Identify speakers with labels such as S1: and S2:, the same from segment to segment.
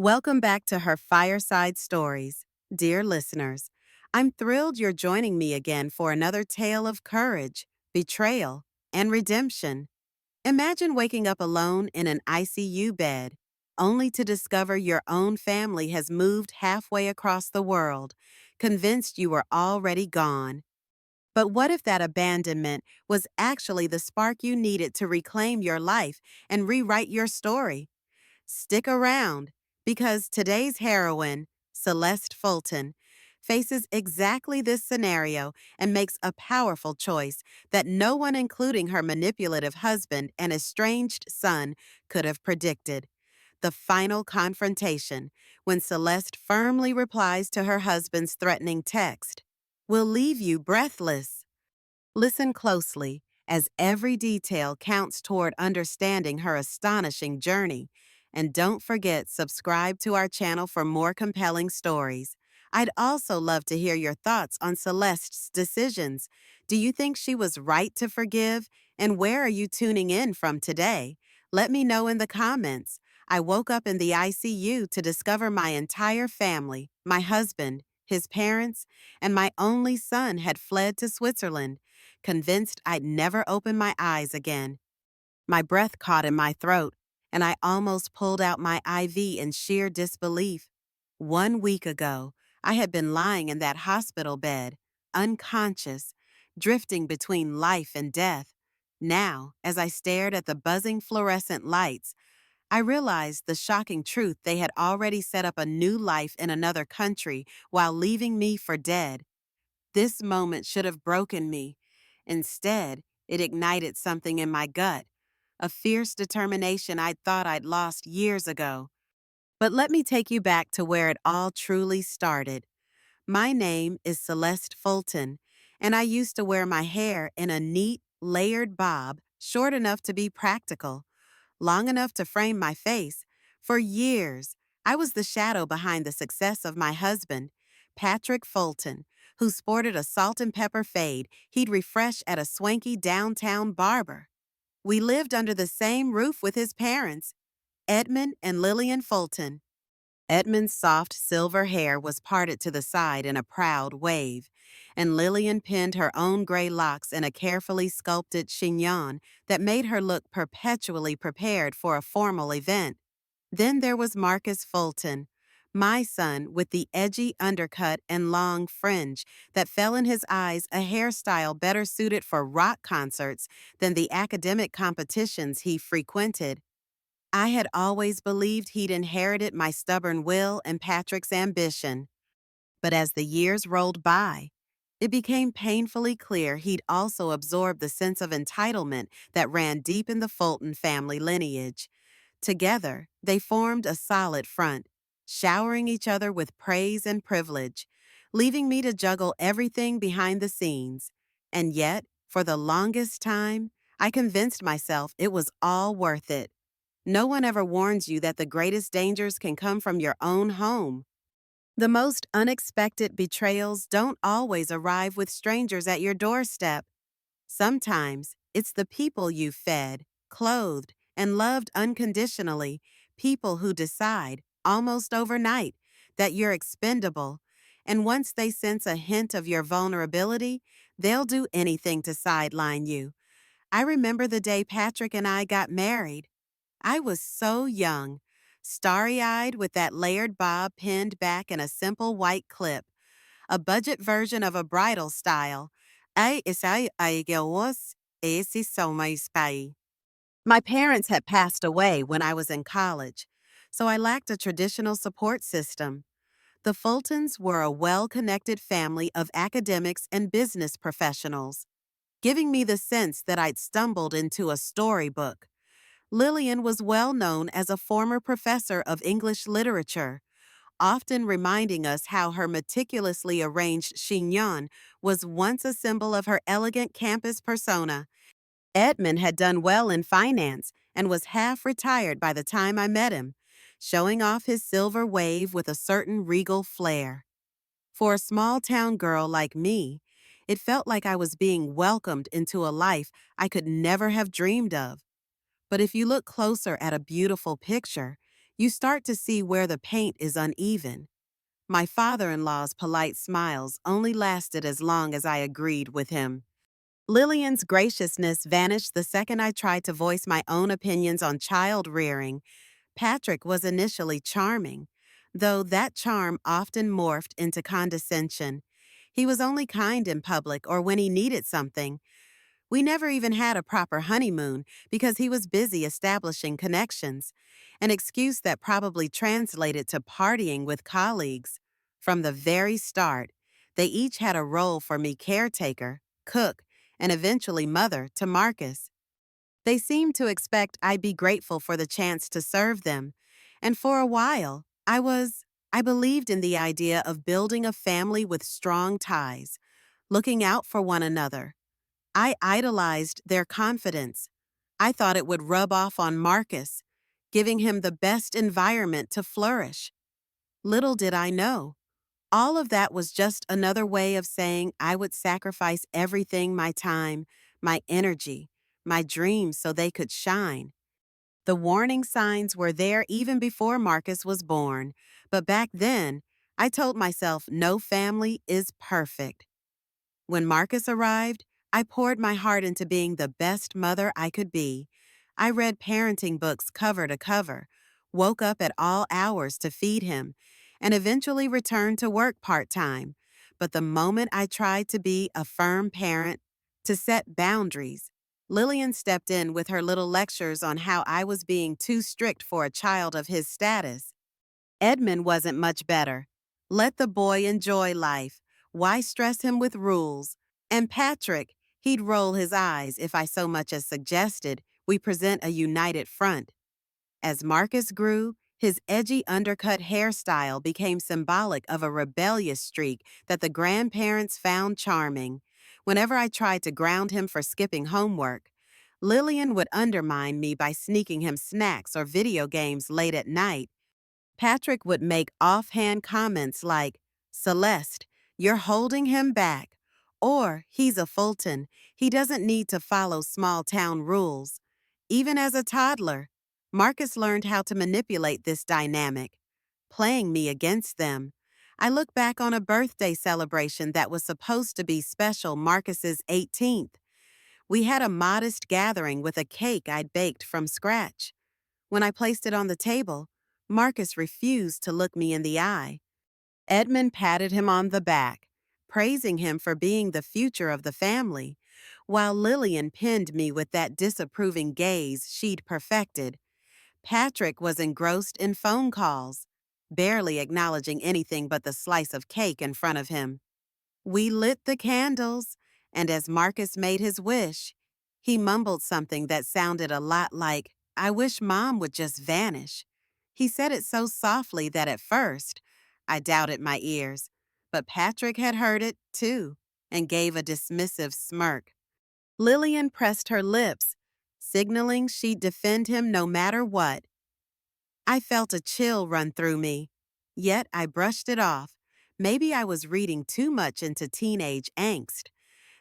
S1: Welcome back to her Fireside Stories. Dear listeners, I'm thrilled you're joining me again for another tale of courage, betrayal, and redemption. Imagine waking up alone in an ICU bed, only to discover your own family has moved halfway across the world, convinced you were already gone. But what if that abandonment was actually the spark you needed to reclaim your life and rewrite your story? Stick around, because today's heroine, Celeste Fulton, faces exactly this scenario and makes a powerful choice that no one, including her manipulative husband and estranged son, could have predicted. The final confrontation, when Celeste firmly replies to her husband's threatening text, will leave you breathless. Listen closely, as every detail counts toward understanding her astonishing journey. And don't forget, subscribe to our channel for more compelling stories. I'd also love to hear your thoughts on Celeste's decisions. Do you think she was right to forgive? And where are you tuning in from today? Let me know in the comments. I woke up in the ICU to discover my entire family, my husband, his parents, and my only son had fled to Switzerland, convinced I'd never open my eyes again. My breath caught in my throat, and I almost pulled out my IV in sheer disbelief. 1 week ago, I had been lying in that hospital bed, unconscious, drifting between life and death. Now, as I stared at the buzzing fluorescent lights, I realized the shocking truth: they had already set up a new life in another country while leaving me for dead. This moment should have broken me. Instead, it ignited something in my gut, a fierce determination I'd thought I'd lost years ago. But let me take you back to where it all truly started. My name is Celeste Fulton, and I used to wear my hair in a neat, layered bob, short enough to be practical, long enough to frame my face. For years, I was the shadow behind the success of my husband, Patrick Fulton, who sported a salt and pepper fade he'd refresh at a swanky downtown barber. We lived under the same roof with his parents, Edmund and Lillian Fulton. Edmund's soft silver hair was parted to the side in a proud wave, and Lillian pinned her own gray locks in a carefully sculpted chignon that made her look perpetually prepared for a formal event. Then there was Marcus Fulton, my son, with the edgy undercut and long fringe that fell in his eyes, a hairstyle better suited for rock concerts than the academic competitions he frequented. I had always believed he'd inherited my stubborn will and Patrick's ambition. But as the years rolled by, it became painfully clear he'd also absorbed the sense of entitlement that ran deep in the Fulton family lineage. Together, they formed a solid front, showering each other with praise and privilege, leaving me to juggle everything behind the scenes. And yet, for the longest time, I convinced myself it was all worth it. No one ever warns you that the greatest dangers can come from your own home. The most unexpected betrayals don't always arrive with strangers at your doorstep. Sometimes it's the people you fed, clothed, and loved unconditionally, people who decide, almost overnight, that you're expendable. And once they sense a hint of your vulnerability, they'll do anything to sideline you. I remember the day Patrick and I got married. I was so young, starry-eyed with that layered bob pinned back in a simple white clip, a budget version of a bridal style. Ay isay ay gawas, esi so may spy. My parents had passed away when I was in college, so I lacked a traditional support system. The Fultons were a well-connected family of academics and business professionals, giving me the sense that I'd stumbled into a storybook. Lillian was well known as a former professor of English literature, often reminding us how her meticulously arranged chignon was once a symbol of her elegant campus persona. Edmund had done well in finance and was half retired by the time I met him, showing off his silver wave with a certain regal flair. For a small-town girl like me, it felt like I was being welcomed into a life I could never have dreamed of. But if you look closer at a beautiful picture, You start to see where the paint is uneven. My father-in-law's polite smiles only lasted as long as I agreed with him. Lillian's graciousness vanished the second I tried to voice my own opinions on child rearing. Patrick was initially charming, though that charm often morphed into condescension. He was only kind in public or when he needed something. We never even had a proper honeymoon because he was busy establishing connections, an excuse that probably translated to partying with colleagues. From the very start, they each had a role for me: caretaker, cook, and eventually mother to Marcus. They seemed to expect I'd be grateful for the chance to serve them. And for a while, I believed in the idea of building a family with strong ties, looking out for one another. I idolized their confidence. I thought it would rub off on Marcus, giving him the best environment to flourish. Little did I know, all of that was just another way of saying I would sacrifice everything: my time, my energy, my dreams so they could shine. The warning signs were there even before Marcus was born, but back then, I told myself no family is perfect. When Marcus arrived, I poured my heart into being the best mother I could be. I read parenting books cover to cover, woke up at all hours to feed him, and eventually returned to work part-time. But the moment I tried to be a firm parent, to set boundaries, Lillian stepped in with her little lectures on how I was being too strict for a child of his status. Edmund wasn't much better. Let the boy enjoy life. Why stress him with rules? And Patrick, he'd roll his eyes if I so much as suggested we present a united front. As Marcus grew, his edgy undercut hairstyle became symbolic of a rebellious streak that the grandparents found charming. Whenever I tried to ground him for skipping homework, Lillian would undermine me by sneaking him snacks or video games late at night. Patrick would make offhand comments like, "Celeste, you're holding him back," or "He's a Fulton. He doesn't need to follow small town rules." Even as a toddler, Marcus learned how to manipulate this dynamic, playing me against them. I look back on a birthday celebration that was supposed to be special: Marcus's 18th. We had a modest gathering with a cake I'd baked from scratch. When I placed it on the table, Marcus refused to look me in the eye. Edmund patted him on the back, praising him for being the future of the family, while Lillian pinned me with that disapproving gaze she'd perfected. Patrick was engrossed in phone calls, barely acknowledging anything but the slice of cake in front of him. We lit the candles, and as Marcus made his wish, he mumbled something that sounded a lot like, "I wish Mom would just vanish." He said it so softly that at first, I doubted my ears. But Patrick had heard it, too, and gave a dismissive smirk. Lillian pressed her lips, signaling she'd defend him no matter what. I felt a chill run through me, yet I brushed it off. Maybe I was reading too much into teenage angst.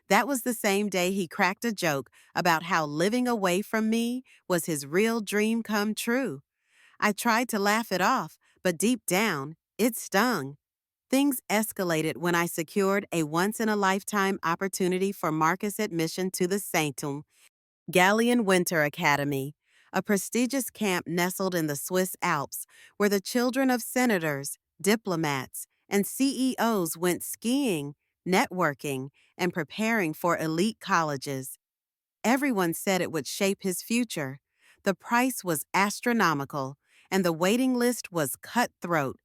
S1: That was the same day he cracked a joke about how living away from me was his real dream come true. I tried to laugh it off, but deep down, it stung. Things escalated when I secured a once-in-a-lifetime opportunity for Marcus admission to the Sanctum Gallian Winter Academy, a prestigious camp nestled in the Swiss Alps where the children of senators, diplomats, and CEOs went skiing, networking, and preparing for elite colleges. Everyone said it would shape his future. The price was astronomical, and the waiting list was cutthroat.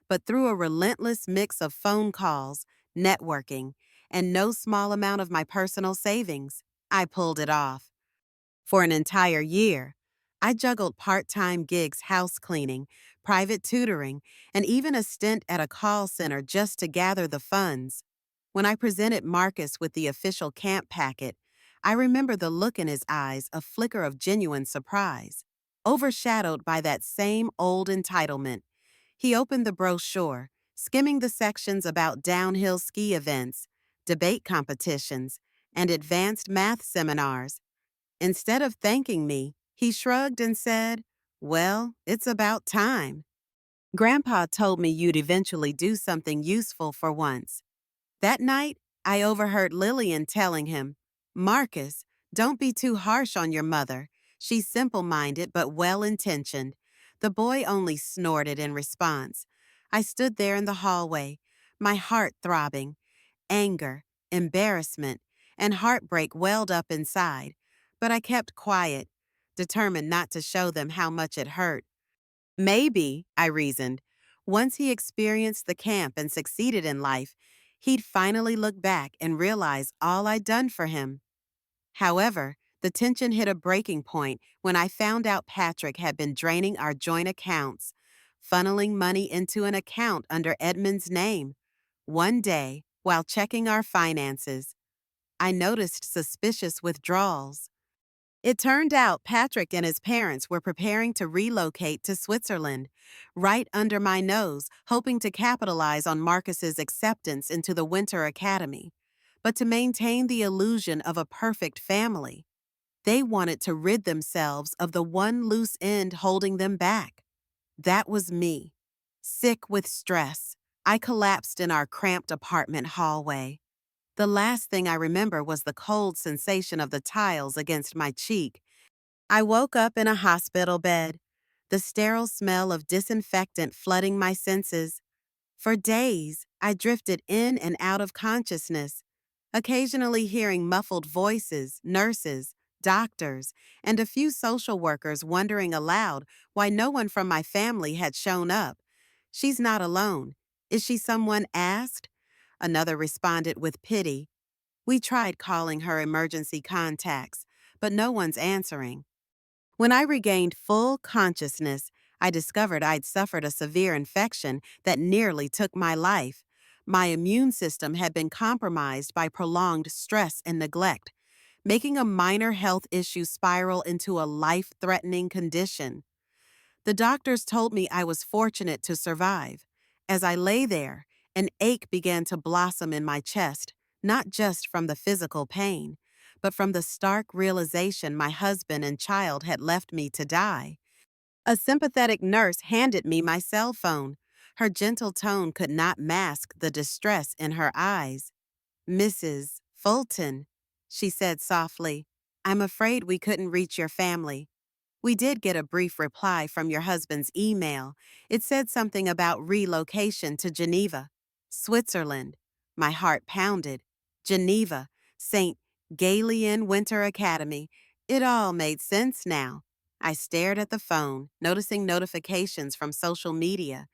S1: But through a relentless mix of phone calls, networking, and no small amount of my personal savings, I pulled it off. For an entire year, I juggled part-time gigs, house cleaning, private tutoring, and even a stint at a call center just to gather the funds. When I presented Marcus with the official camp packet, I remember the look in his eyes, a flicker of genuine surprise, overshadowed by that same old entitlement. He opened the brochure, skimming the sections about downhill ski events, debate competitions, and advanced math seminars. Instead of thanking me, he shrugged and said, Well, it's about time. Grandpa told me you'd eventually do something useful for once. That night, I overheard Lillian telling him, Marcus, don't be too harsh on your mother. She's simple minded but well intentioned. The boy only snorted in response. I stood there in the hallway, my heart throbbing. Anger, embarrassment, and heartbreak welled up inside, but I kept quiet, determined not to show them how much it hurt. Maybe, I reasoned, once he experienced the camp and succeeded in life, he'd finally look back and realize all I'd done for him. However, the tension hit a breaking point when I found out Patrick had been draining our joint accounts, funneling money into an account under Edmund's name. One day, while checking our finances, I noticed suspicious withdrawals. It turned out Patrick and his parents were preparing to relocate to Switzerland, right under my nose, hoping to capitalize on Marcus's acceptance into the Winter Academy. But to maintain the illusion of a perfect family, they wanted to rid themselves of the one loose end holding them back. That was me. Sick with stress, I collapsed in our cramped apartment hallway. The last thing I remember was the cold sensation of the tiles against my cheek. I woke up in a hospital bed, the sterile smell of disinfectant flooding my senses. For days, I drifted in and out of consciousness, occasionally hearing muffled voices, nurses, doctors, and a few social workers wondering aloud why no one from my family had shown up. She's not alone. Is she someone asked? Another responded with pity. We tried calling her emergency contacts, but no one's answering. When I regained full consciousness, I discovered I'd suffered a severe infection that nearly took my life. My immune system had been compromised by prolonged stress and neglect, making a minor health issue spiral into a life-threatening condition. The doctors told me I was fortunate to survive. As I lay there, an ache began to blossom in my chest, not just from the physical pain, but from the stark realization my husband and child had left me to die. A sympathetic nurse handed me my cell phone. Her gentle tone could not mask the distress in her eyes. Mrs. Fulton, she said softly, I'm afraid we couldn't reach your family. We did get a brief reply from your husband's email. It said something about relocation to Geneva, Switzerland. My heart pounded. Geneva, St. Galien Winter Academy. It all made sense now. I stared at the phone, noticing notifications from social media.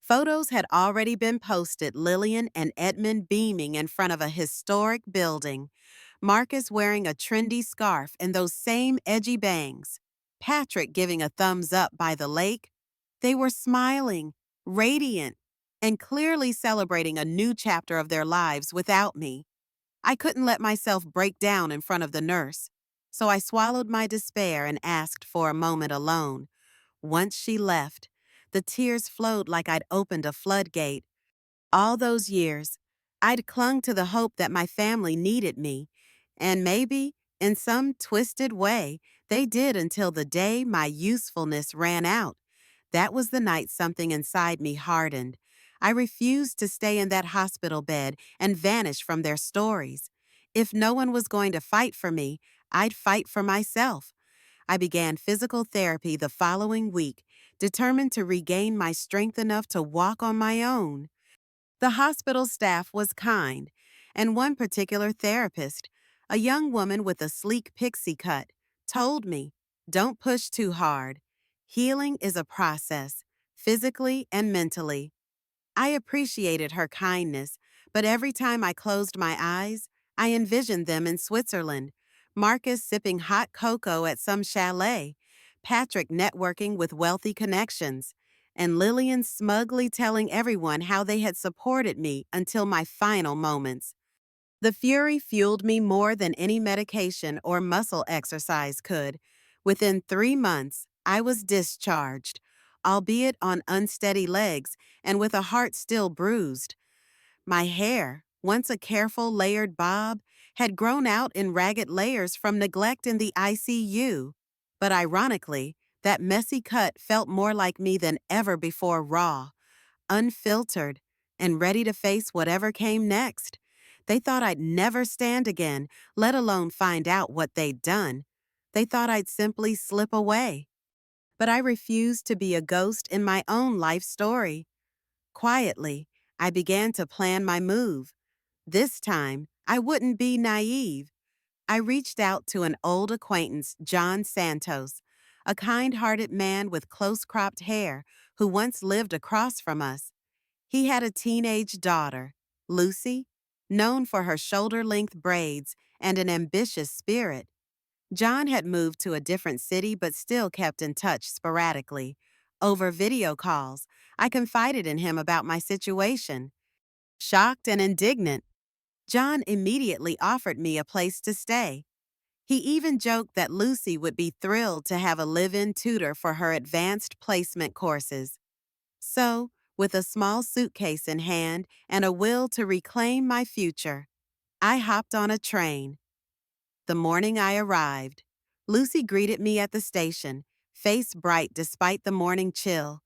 S1: Photos had already been posted, Lillian and Edmund beaming in front of a historic building. Marcus wearing a trendy scarf and those same edgy bangs. Patrick giving a thumbs up by the lake. They were smiling, radiant, and clearly celebrating a new chapter of their lives without me. I couldn't let myself break down in front of the nurse, so I swallowed my despair and asked for a moment alone. Once she left, the tears flowed like I'd opened a floodgate. All those years, I'd clung to the hope that my family needed me, and maybe, in some twisted way, they did until the day my usefulness ran out. That was the night something inside me hardened. I refused to stay in that hospital bed and vanish from their stories. If no one was going to fight for me, I'd fight for myself. I began physical therapy the following week, determined to regain my strength enough to walk on my own. The hospital staff was kind, and one particular therapist, a young woman with a sleek pixie cut, told me, don't push too hard. Healing is a process, physically and mentally. I appreciated her kindness, but every time I closed my eyes, I envisioned them in Switzerland, Marcus sipping hot cocoa at some chalet, Patrick networking with wealthy connections, and Lillian smugly telling everyone how they had supported me until my final moments. The fury fueled me more than any medication or muscle exercise could. Within 3 months, I was discharged, albeit on unsteady legs and with a heart still bruised. My hair, once a careful layered bob, had grown out in ragged layers from neglect in the ICU. But ironically, That messy cut felt more like me than ever before, raw, unfiltered, and ready to face whatever came next. They thought I'd never stand again, let alone find out what they'd done. They thought I'd simply slip away. But I refused to be a ghost in my own life story. Quietly, I began to plan my move. This time, I wouldn't be naive. I reached out to an old acquaintance, John Santos, a kind-hearted man with close-cropped hair who once lived across from us. He had a teenage daughter, Lucy, known for her shoulder-length braids and an ambitious spirit. John had moved to a different city but still kept in touch sporadically. Over video calls, I confided in him about my situation. Shocked and indignant, John immediately offered me a place to stay. He even joked that Lucy would be thrilled to have a live-in tutor for her advanced placement courses. So, with a small suitcase in hand and a will to reclaim my future, I hopped on a train. The morning I arrived, Lucy greeted me at the station, face bright despite the morning chill.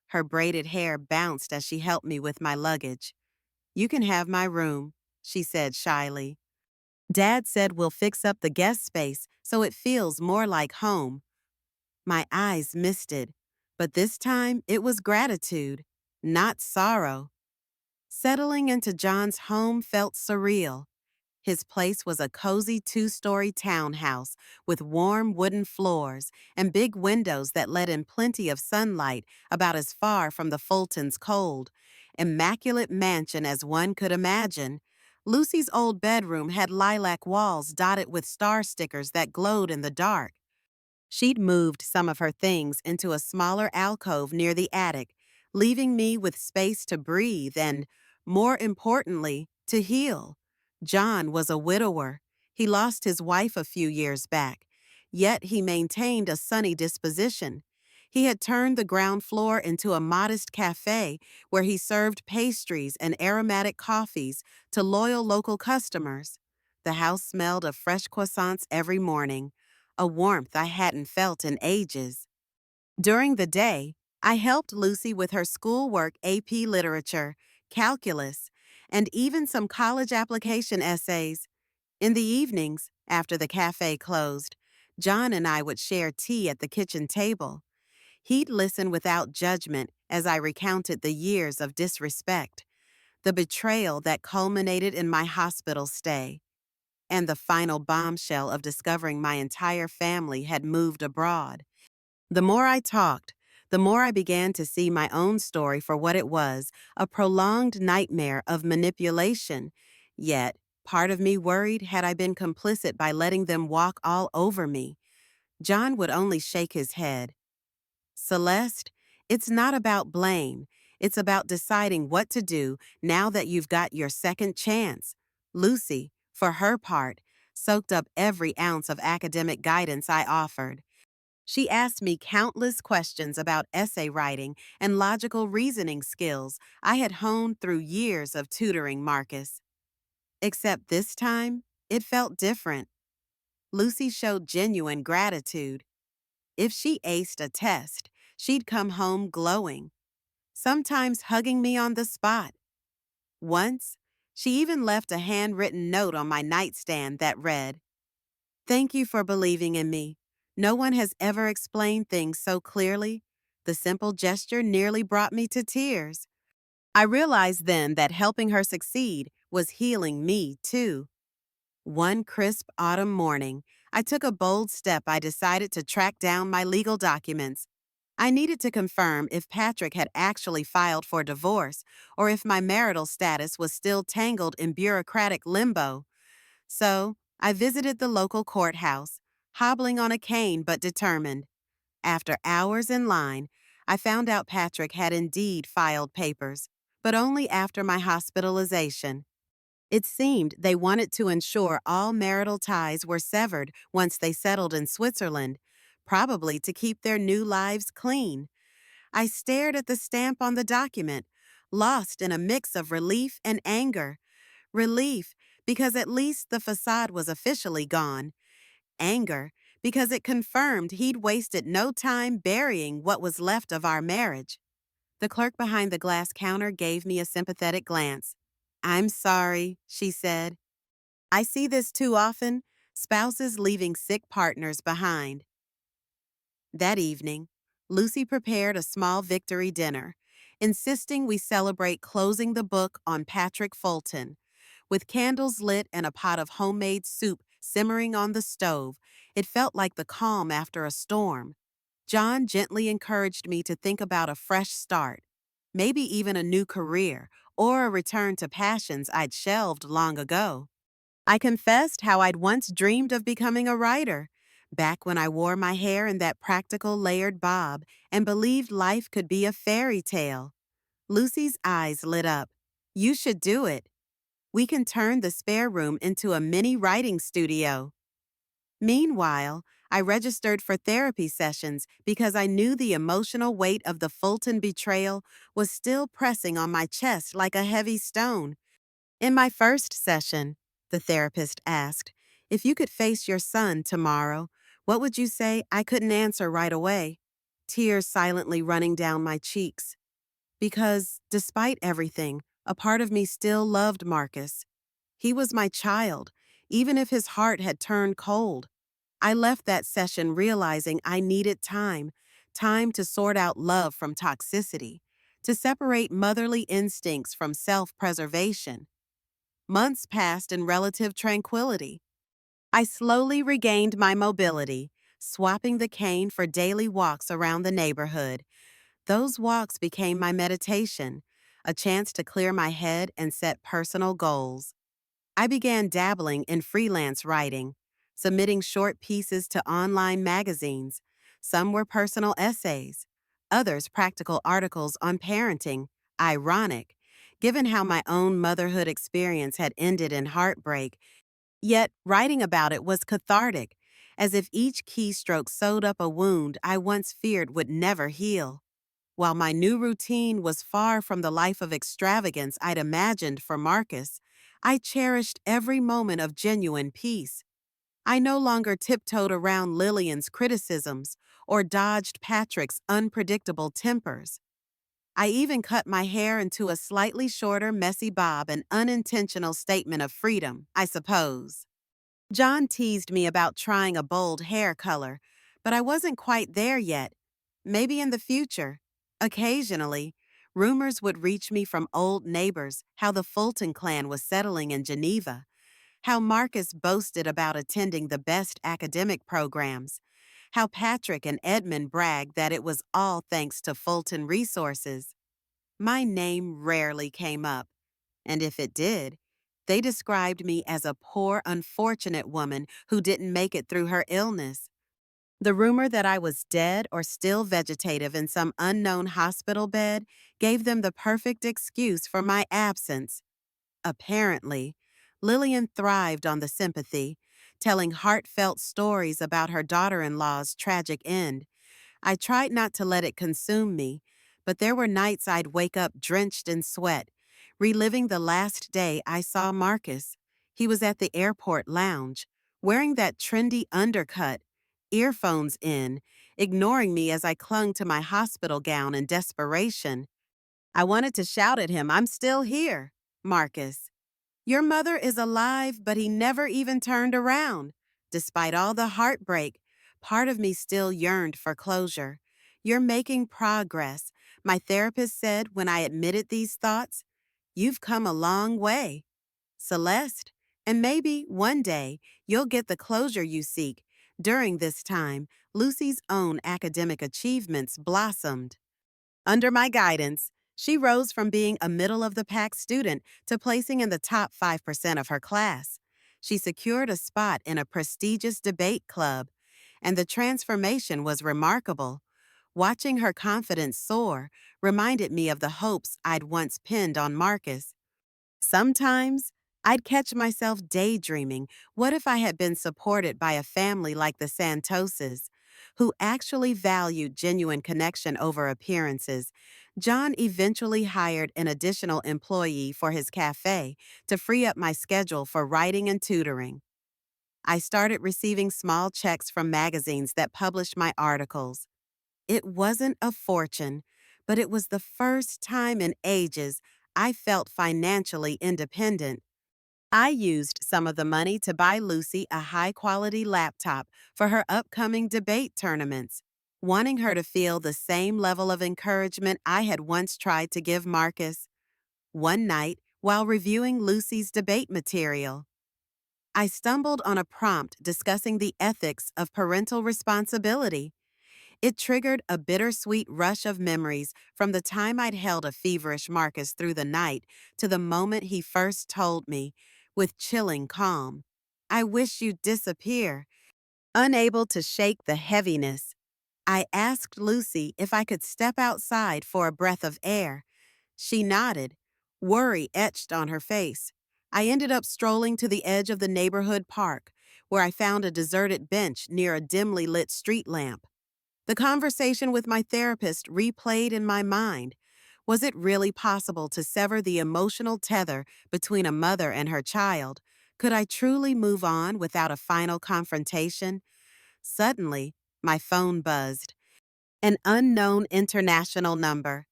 S1: Her braided hair bounced as she helped me with my luggage. "You can have my room," she said shyly. "Dad said we'll fix up the guest space so it feels more like home." My eyes misted, but this time it was gratitude, not sorrow. Settling into John's home felt surreal. His place was a cozy two-story townhouse with warm wooden floors and big windows that let in plenty of sunlight about as far from the Fultons' cold. Immaculate mansion as one could imagine. Lucy's old bedroom had lilac walls dotted with star stickers that glowed in the dark. She'd moved some of her things into a smaller alcove near the attic, leaving me with space to breathe and, more importantly, to heal. John was a widower. He lost his wife a few years back, yet he maintained a sunny disposition. He had turned the ground floor into a modest cafe where he served pastries and aromatic coffees to loyal local customers. The house smelled of fresh croissants every morning, a warmth I hadn't felt in ages. During the day, I helped Lucy with her schoolwork, AP literature, calculus, and even some college application essays. In the evenings, after the cafe closed, John and I would share tea at the kitchen table. He'd listen without judgment as I recounted the years of disrespect, the betrayal that culminated in my hospital stay, and the final bombshell of discovering my entire family had moved abroad. The more I talked, the more I began to see my own story for what it was, a prolonged nightmare of manipulation. Yet, part of me worried had I been complicit by letting them walk all over me. John would only shake his head. "Celeste, it's not about blame. It's about deciding what to do now that you've got your second chance." Lucy, for her part, soaked up every ounce of academic guidance I offered. She asked me countless questions about essay writing and logical reasoning skills I had honed through years of tutoring Marcus. Except this time, it felt different. Lucy showed genuine gratitude. If she aced a test, she'd come home glowing, sometimes hugging me on the spot. Once, she even left a handwritten note on my nightstand that read, "Thank you for believing in me. No one has ever explained things so clearly. The simple gesture nearly brought me to tears." I realized then that helping her succeed was healing me, too. One crisp autumn morning, I took a bold step. I decided to track down my legal documents. I needed to confirm if Patrick had actually filed for divorce or if my marital status was still tangled in bureaucratic limbo. So, I visited the local courthouse, hobbling on a cane but determined. After hours in line, I found out Patrick had indeed filed papers, but only after my hospitalization. It seemed they wanted to ensure all marital ties were severed once they settled in Switzerland, probably to keep their new lives clean. I stared at the stamp on the document, lost in a mix of relief and anger. Relief, because at least the facade was officially gone. Anger, because it confirmed he'd wasted no time burying what was left of our marriage. The clerk behind the glass counter gave me a sympathetic glance. "I'm sorry," she said. "I see this too often, spouses leaving sick partners behind." That evening, Lucy prepared a small victory dinner, insisting we celebrate closing the book on Patrick Fulton. With candles lit and a pot of homemade soup simmering on the stove, it felt like the calm after a storm. John gently encouraged me to think about a fresh start, maybe even a new career, or a return to passions I'd shelved long ago. I confessed how I'd once dreamed of becoming a writer, back when I wore my hair in that practical layered bob and believed life could be a fairy tale. Lucy's eyes lit up. "You should do it. We can turn the spare room into a mini writing studio." Meanwhile, I registered for therapy sessions because I knew the emotional weight of the Fulton betrayal was still pressing on my chest like a heavy stone. In my first session, the therapist asked, "If you could face your son tomorrow, what would you say?" I couldn't answer right away, tears silently running down my cheeks. Because, despite everything, a part of me still loved Marcus. He was my child, even if his heart had turned cold. I left that session realizing I needed time to sort out love from toxicity, to separate motherly instincts from self-preservation. Months passed in relative tranquility. I slowly regained my mobility, swapping the cane for daily walks around the neighborhood. Those walks became my meditation, a chance to clear my head and set personal goals. I began dabbling in freelance writing, submitting short pieces to online magazines. Some were personal essays, others practical articles on parenting. Ironic, given how my own motherhood experience had ended in heartbreak. Yet, writing about it was cathartic, as if each keystroke sewed up a wound I once feared would never heal. While my new routine was far from the life of extravagance I'd imagined for Marcus, I cherished every moment of genuine peace. I no longer tiptoed around Lillian's criticisms or dodged Patrick's unpredictable tempers. I even cut my hair into a slightly shorter, messy bob, an unintentional statement of freedom, I suppose. John teased me about trying a bold hair color, but I wasn't quite there yet. Maybe in the future. Occasionally, rumors would reach me from old neighbors how the Fulton clan was settling in Geneva, how Marcus boasted about attending the best academic programs, how Patrick and Edmund bragged that it was all thanks to Fulton resources. My name rarely came up, and if it did, they described me as a poor, unfortunate woman who didn't make it through her illness. The rumor that I was dead or still vegetative in some unknown hospital bed gave them the perfect excuse for my absence. Apparently, Lillian thrived on the sympathy, telling heartfelt stories about her daughter-in-law's tragic end. I tried not to let it consume me, but there were nights I'd wake up drenched in sweat, reliving the last day I saw Marcus. He was at the airport lounge, wearing that trendy undercut, earphones in, ignoring me as I clung to my hospital gown in desperation. I wanted to shout at him, "I'm still here, Marcus. Your mother is alive," but he never even turned around. Despite all the heartbreak, part of me still yearned for closure. "You're making progress," my therapist said when I admitted these thoughts. "You've come a long way, Celeste, and maybe one day you'll get the closure you seek." During this time, Lucy's own academic achievements blossomed. Under my guidance, she rose from being a middle-of-the-pack student to placing in the top 5% of her class. She secured a spot in a prestigious debate club, and the transformation was remarkable. Watching her confidence soar reminded me of the hopes I'd once pinned on Marcus. Sometimes, I'd catch myself daydreaming, what if I had been supported by a family like the Santoses, who actually valued genuine connection over appearances? John eventually hired an additional employee for his cafe to free up my schedule for writing and tutoring. I started receiving small checks from magazines that published my articles. It wasn't a fortune, but it was the first time in ages I felt financially independent. I used some of the money to buy Lucy a high quality laptop for her upcoming debate tournaments, wanting her to feel the same level of encouragement I had once tried to give Marcus. One night, while reviewing Lucy's debate material, I stumbled on a prompt discussing the ethics of parental responsibility. It triggered a bittersweet rush of memories from the time I'd held a feverish Marcus through the night to the moment he first told me, with chilling calm, "I wish you'd disappear." Unable to shake the heaviness, I asked Lucy if I could step outside for a breath of air. She nodded, worry etched on her face. I ended up strolling to the edge of the neighborhood park, where I found a deserted bench near a dimly lit street lamp. The conversation with my therapist replayed in my mind. Was it really possible to sever the emotional tether between a mother and her child? Could I truly move on without a final confrontation? Suddenly, my phone buzzed. An unknown international number.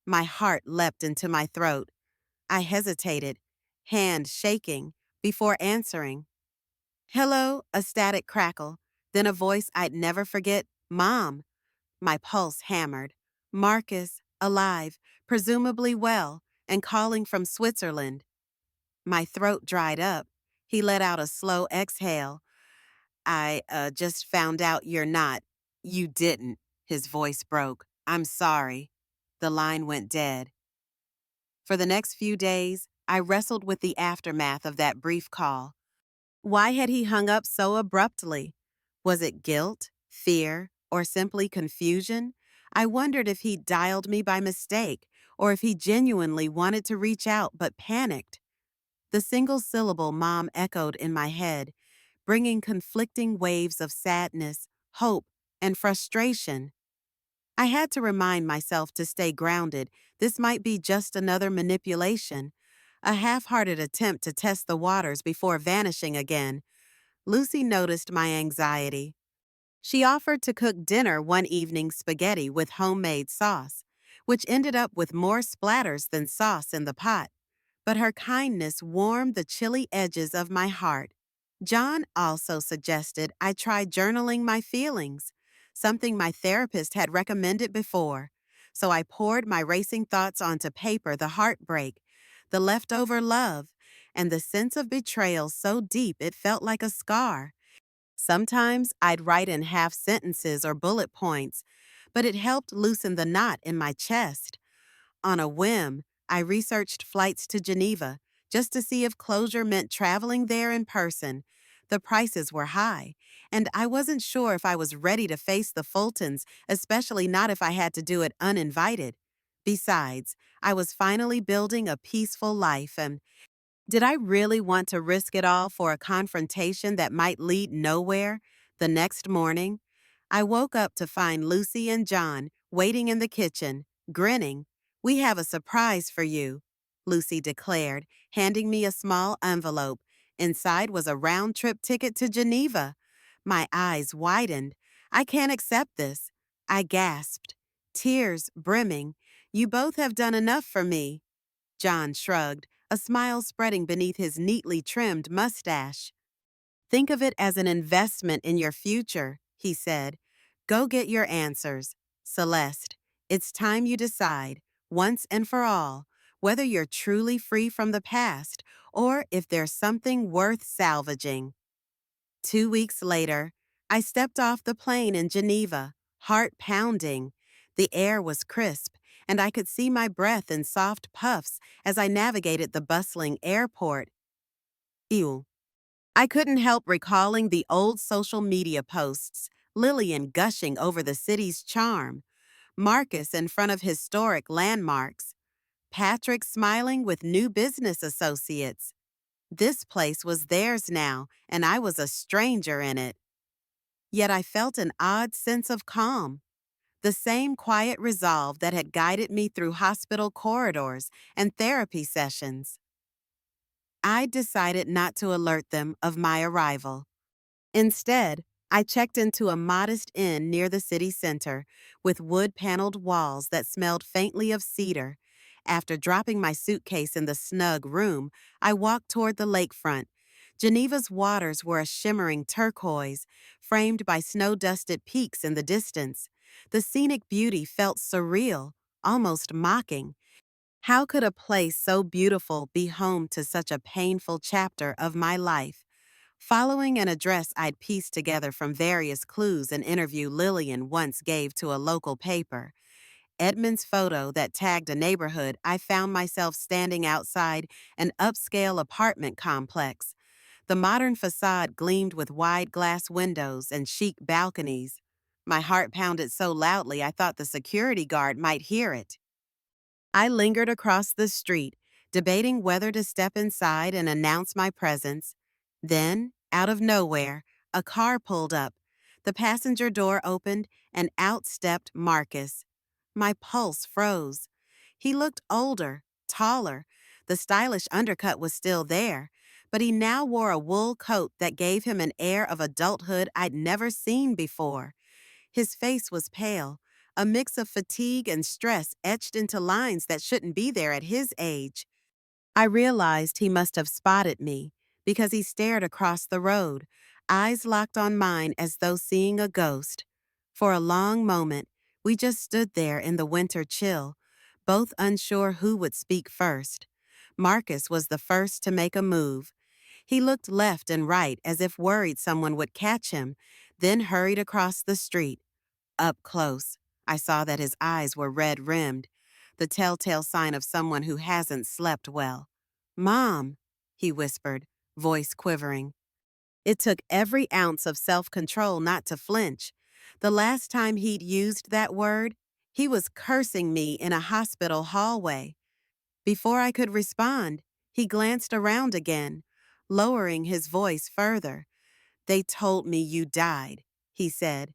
S1: My heart leapt into my throat. I hesitated, hand shaking, before answering. "Hello," a static crackle, then a voice I'd never forget, "Mom." My pulse hammered. Marcus, alive, presumably well, and calling from Switzerland. My throat dried up. He let out a slow exhale. I just found out you're not. You didn't." His voice broke. "I'm sorry." The line went dead. For the next few days, I wrestled with the aftermath of that brief call. Why had he hung up so abruptly? Was it guilt, fear, or simply confusion? I wondered if he'd dialed me by mistake, or if he genuinely wanted to reach out but panicked. The single syllable Mom echoed in my head, bringing conflicting waves of sadness, hope, and frustration. I had to remind myself to stay grounded. This might be just another manipulation, a half-hearted attempt to test the waters before vanishing again. Lucy noticed my anxiety. She offered to cook dinner one evening, spaghetti with homemade sauce, which ended up with more splatters than sauce in the pot. But her kindness warmed the chilly edges of my heart. John also suggested I try journaling my feelings, something my therapist had recommended before. So I poured my racing thoughts onto paper, the heartbreak, the leftover love, and the sense of betrayal so deep it felt like a scar. Sometimes I'd write in half sentences or bullet points, but it helped loosen the knot in my chest. On a whim, I researched flights to Geneva just to see if closure meant traveling there in person. The prices were high, and I wasn't sure if I was ready to face the Fultons, especially not if I had to do it uninvited. Besides, I was finally building a peaceful life, and did I really want to risk it all for a confrontation that might lead nowhere? The next morning, I woke up to find Lucy and John waiting in the kitchen, grinning. "We have a surprise for you," Lucy declared, handing me a small envelope. Inside was a round-trip ticket to Geneva. My eyes widened. "I can't accept this," I gasped, tears brimming. "You both have done enough for me." John shrugged, a smile spreading beneath his neatly trimmed mustache. "Think of it as an investment in your future," he said. "Go get your answers. Celeste, it's time you decide, once and for all, whether you're truly free from the past or if there's something worth salvaging." 2 weeks later, I stepped off the plane in Geneva, heart pounding. The air was crisp, and I could see my breath in soft puffs as I navigated the bustling airport. Ew. I couldn't help recalling the old social media posts, Lillian gushing over the city's charm, Marcus in front of historic landmarks, Patrick smiling with new business associates. This place was theirs now, and I was a stranger in it. Yet I felt an odd sense of calm, the same quiet resolve that had guided me through hospital corridors and therapy sessions. I decided not to alert them of my arrival. Instead, I checked into a modest inn near the city center with wood-paneled walls that smelled faintly of cedar. After dropping my suitcase in the snug room, I walked toward the lakefront. Geneva's waters were a shimmering turquoise, framed by snow-dusted peaks in the distance. The scenic beauty felt surreal, almost mocking. How could a place so beautiful be home to such a painful chapter of my life? Following an address I'd pieced together from various clues an interview Lillian once gave to a local paper, Edmund's photo that tagged a neighborhood, I found myself standing outside an upscale apartment complex. The modern facade gleamed with wide glass windows and chic balconies. My heart pounded so loudly I thought the security guard might hear it. I lingered across the street, debating whether to step inside and announce my presence. Then, out of nowhere, a car pulled up. The passenger door opened, and out stepped Marcus. My pulse froze. He looked older, taller. The stylish undercut was still there, but he now wore a wool coat that gave him an air of adulthood I'd never seen before. His face was pale, a mix of fatigue and stress etched into lines that shouldn't be there at his age. I realized he must have spotted me because he stared across the road, eyes locked on mine as though seeing a ghost. For a long moment, we just stood there in the winter chill, both unsure who would speak first. Marcus was the first to make a move. He looked left and right as if worried someone would catch him, then hurried across the street. Up close, I saw that his eyes were red-rimmed, the telltale sign of someone who hasn't slept well. "Mom," he whispered, voice quivering. It took every ounce of self-control not to flinch. The last time he'd used that word, he was cursing me in a hospital hallway. Before I could respond, he glanced around again, lowering his voice further. "They told me you died," he said,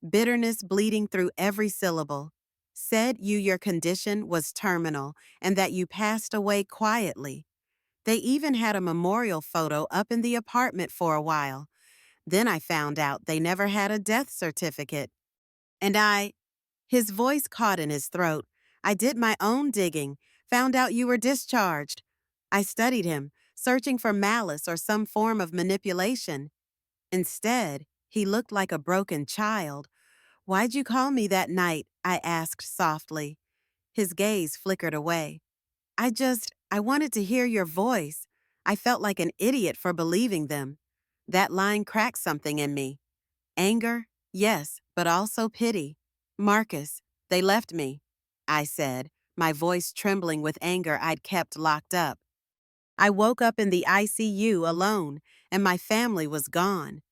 S1: bitterness bleeding through every syllable. "Said your condition was terminal and that you passed away quietly. They even had a memorial photo up in the apartment for a while. Then I found out they never had a death certificate. And his voice caught in his throat. "I did my own digging, found out you were discharged." I studied him, searching for malice or some form of manipulation. Instead, he looked like a broken child. "Why'd you call me that night?" I asked softly. His gaze flickered away. I wanted to hear your voice. I felt like an idiot for believing them." That line cracked something in me. Anger, yes, but also pity. "Marcus, they left me," I said, my voice trembling with anger I'd kept locked up. "I woke up in the ICU alone, and my family was gone."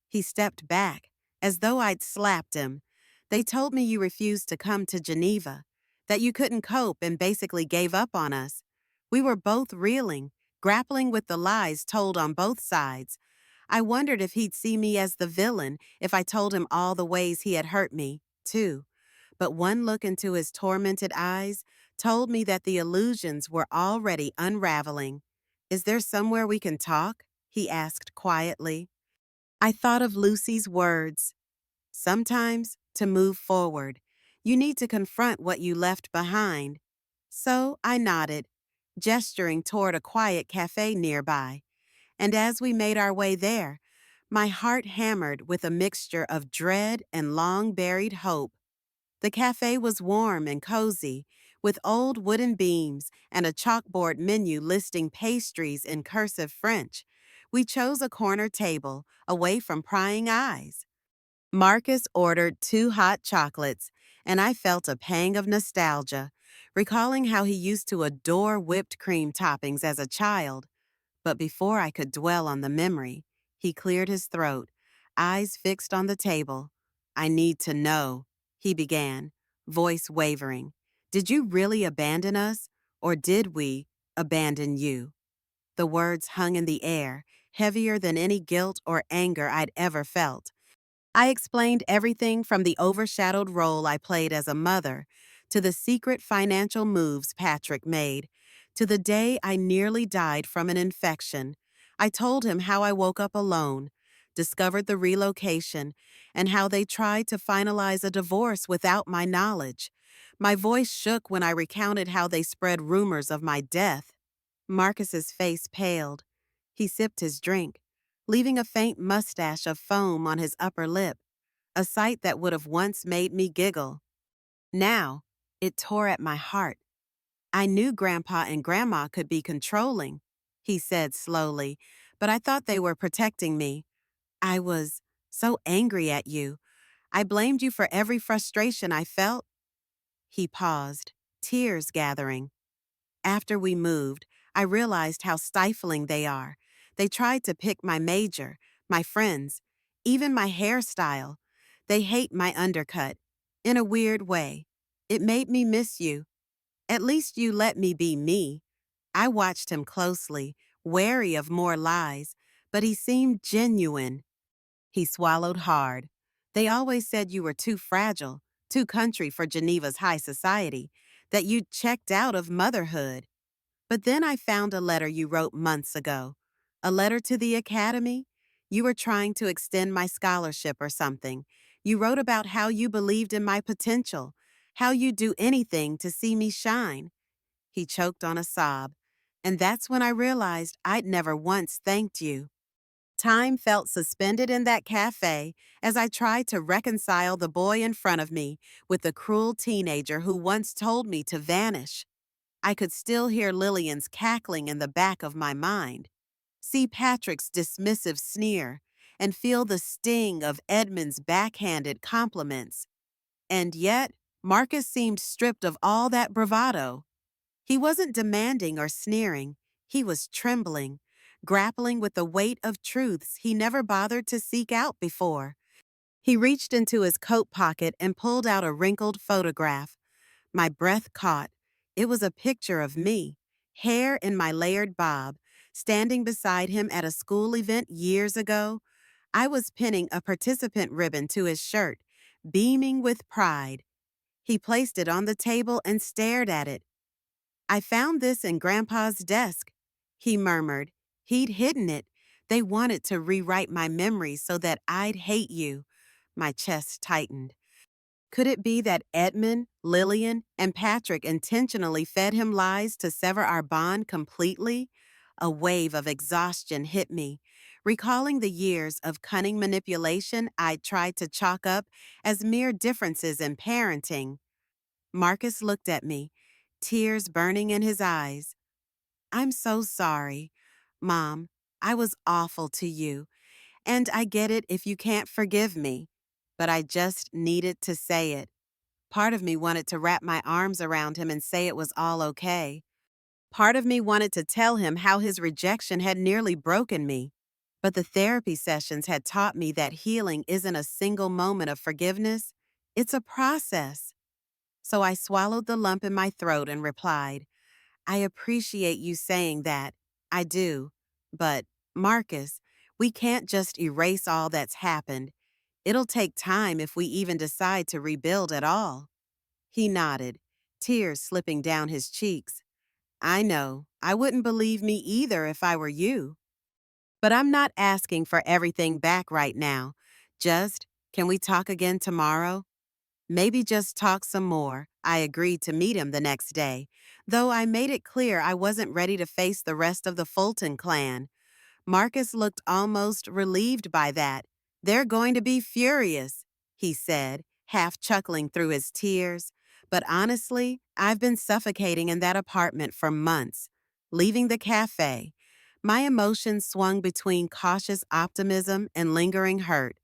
S1: He stepped back, as though I'd slapped him. "They told me you refused to come to Geneva, that you couldn't cope and basically gave up on us." We were both reeling, grappling with the lies told on both sides. I wondered if he'd see me as the villain if I told him all the ways he had hurt me, too. But one look into his tormented eyes told me that the illusions were already unraveling. "Is there somewhere we can talk?" he asked quietly. I thought of Lucy's words. Sometimes, to move forward, you need to confront what you left behind. So I nodded, gesturing toward a quiet cafe nearby. And as we made our way there, my heart hammered with a mixture of dread and long-buried hope. The cafe was warm and cozy, with old wooden beams and a chalkboard menu listing pastries in cursive French. We chose a corner table, away from prying eyes. Marcus ordered 2 hot chocolates, and I felt a pang of nostalgia, recalling how he used to adore whipped cream toppings as a child. But before I could dwell on the memory, he cleared his throat, eyes fixed on the table. "I need to know," he began, voice wavering. "Did you really abandon us, or did we abandon you?" The words hung in the air, heavier than any guilt or anger I'd ever felt. I explained everything from the overshadowed role I played as a mother, to the secret financial moves Patrick made, to the day I nearly died from an infection. I told him how I woke up alone, discovered the relocation, and how they tried to finalize a divorce without my knowledge. My voice shook when I recounted how they spread rumors of my death. Marcus's face paled. He sipped his drink, leaving a faint mustache of foam on his upper lip, a sight that would have once made me giggle. Now, it tore at my heart. I knew Grandpa and Grandma could be controlling, he said slowly, but I thought they were protecting me. I was so angry at you. I blamed you for every frustration I felt. He paused, tears gathering. After we moved, I realized how stifling they are. They tried to pick my major, my friends, even my hairstyle. They hate my undercut. In a weird way. It made me miss you. At least you let me be me. I watched him closely, wary of more lies, but he seemed genuine. He swallowed hard. They always said you were too fragile, too country for Geneva's high society, that you'd checked out of motherhood. But then I found a letter you wrote months ago. A letter to the academy? You were trying to extend my scholarship or something. You wrote about how you believed in my potential, how you'd do anything to see me shine. He choked on a sob, and that's when I realized I'd never once thanked you. Time felt suspended in that cafe as I tried to reconcile the boy in front of me with the cruel teenager who once told me to vanish. I could still hear Lillian's cackling in the back of my mind, see Patrick's dismissive sneer, and feel the sting of Edmund's backhanded compliments. And yet, Marcus seemed stripped of all that bravado. He wasn't demanding or sneering. He was trembling, grappling with the weight of truths he never bothered to seek out before. He reached into his coat pocket and pulled out a wrinkled photograph. My breath caught. It was a picture of me, hair in my layered bob, standing beside him at a school event years ago. I was pinning a participant ribbon to his shirt, beaming with pride. He placed it on the table and stared at it. I found this in Grandpa's desk, he murmured. He'd hidden it. They wanted to rewrite my memories so that I'd hate you. My chest tightened. Could it be that Edmund, Lillian, and Patrick intentionally fed him lies to sever our bond completely? A wave of exhaustion hit me, recalling the years of cunning manipulation I'd tried to chalk up as mere differences in parenting. Marcus looked at me, tears burning in his eyes. I'm so sorry. Mom, I was awful to you, and I get it if you can't forgive me, but I just needed to say it. Part of me wanted to wrap my arms around him and say it was all okay. Part of me wanted to tell him how his rejection had nearly broken me. But the therapy sessions had taught me that healing isn't a single moment of forgiveness, it's a process. So I swallowed the lump in my throat and replied, I appreciate you saying that. I do. But, Marcus, we can't just erase all that's happened. It'll take time if we even decide to rebuild at all. He nodded, tears slipping down his cheeks. I know. I wouldn't believe me either if I were you. But I'm not asking for everything back right now. Just, can we talk again tomorrow? Maybe just talk some more. I agreed to meet him the next day, though I made it clear I wasn't ready to face the rest of the Fulton clan. Marcus looked almost relieved by that. They're going to be furious, he said, half chuckling through his tears. But honestly, I've been suffocating in that apartment for months. Leaving the cafe, my emotions swung between cautious optimism and lingering hurt.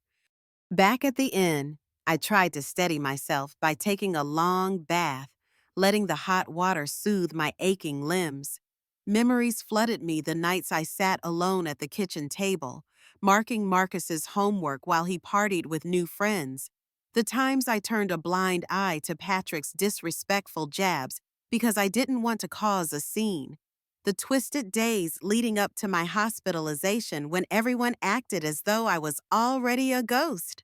S1: Back at the inn, I tried to steady myself by taking a long bath, letting the hot water soothe my aching limbs. Memories flooded me the nights I sat alone at the kitchen table, marking Marcus's homework while he partied with new friends. The times I turned a blind eye to Patrick's disrespectful jabs because I didn't want to cause a scene. The twisted days leading up to my hospitalization when everyone acted as though I was already a ghost.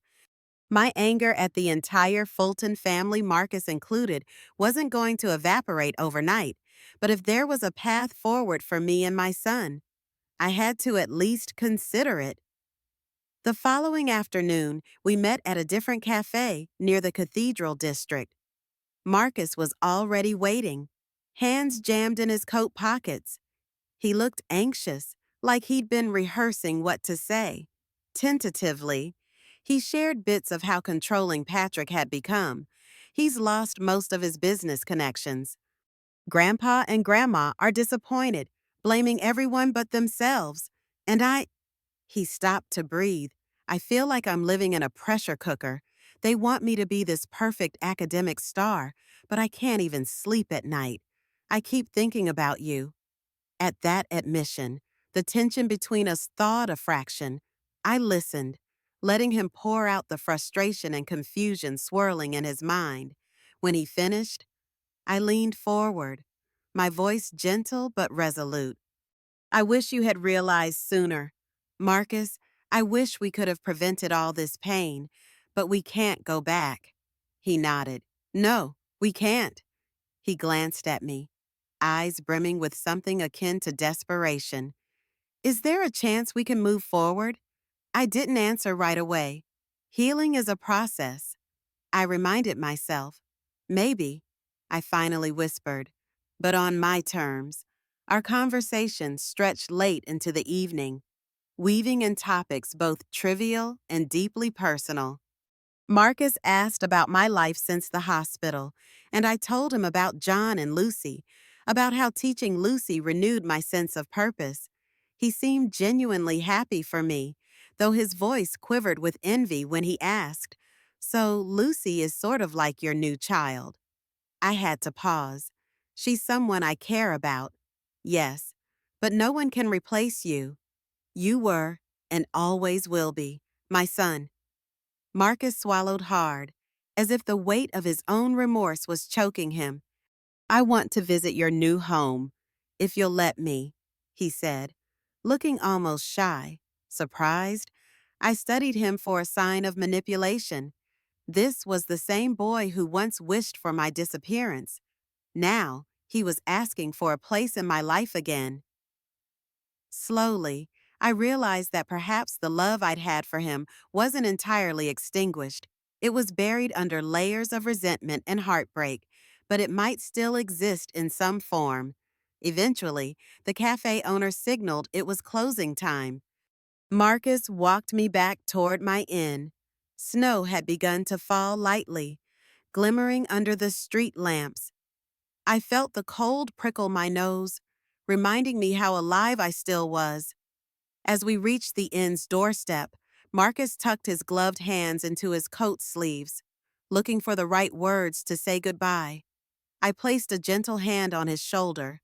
S1: My anger at the entire Fulton family, Marcus included, wasn't going to evaporate overnight, but if there was a path forward for me and my son, I had to at least consider it. The following afternoon, we met at a different cafe near the Cathedral District. Marcus was already waiting, hands jammed in his coat pockets. He looked anxious, like he'd been rehearsing what to say. Tentatively, he shared bits of how controlling Patrick had become. He's lost most of his business connections. Grandpa and Grandma are disappointed, blaming everyone but themselves. And he stopped to breathe. I feel like I'm living in a pressure cooker. They want me to be this perfect academic star, but I can't even sleep at night. I keep thinking about you. At that admission, the tension between us thawed a fraction. I listened, letting him pour out the frustration and confusion swirling in his mind. When he finished, I leaned forward, my voice gentle but resolute. I wish you had realized sooner. Marcus, I wish we could have prevented all this pain, but we can't go back. He nodded. No, we can't. He glanced at me, eyes brimming with something akin to desperation. Is there a chance we can move forward? I didn't answer right away. Healing is a process. I reminded myself. Maybe, I finally whispered, but on my terms. Our conversation stretched late into the evening, weaving in topics both trivial and deeply personal. Marcus asked about my life since the hospital, and I told him about John and Lucy, about how teaching Lucy renewed my sense of purpose. He seemed genuinely happy for me, though his voice quivered with envy when he asked, "So Lucy is sort of like your new child?" I had to pause. She's someone I care about. Yes, but no one can replace you. You were, and always will be, my son. Marcus swallowed hard, as if the weight of his own remorse was choking him. I want to visit your new home, if you'll let me, he said, looking almost shy, surprised. I studied him for a sign of manipulation. This was the same boy who once wished for my disappearance. Now, he was asking for a place in my life again. Slowly, I realized that perhaps the love I'd had for him wasn't entirely extinguished. It was buried under layers of resentment and heartbreak, but it might still exist in some form. Eventually, the cafe owner signaled it was closing time. Marcus walked me back toward my inn. Snow had begun to fall lightly, glimmering under the street lamps. I felt the cold prickle my nose, reminding me how alive I still was. As we reached the inn's doorstep, Marcus tucked his gloved hands into his coat sleeves, looking for the right words to say goodbye. I placed a gentle hand on his shoulder.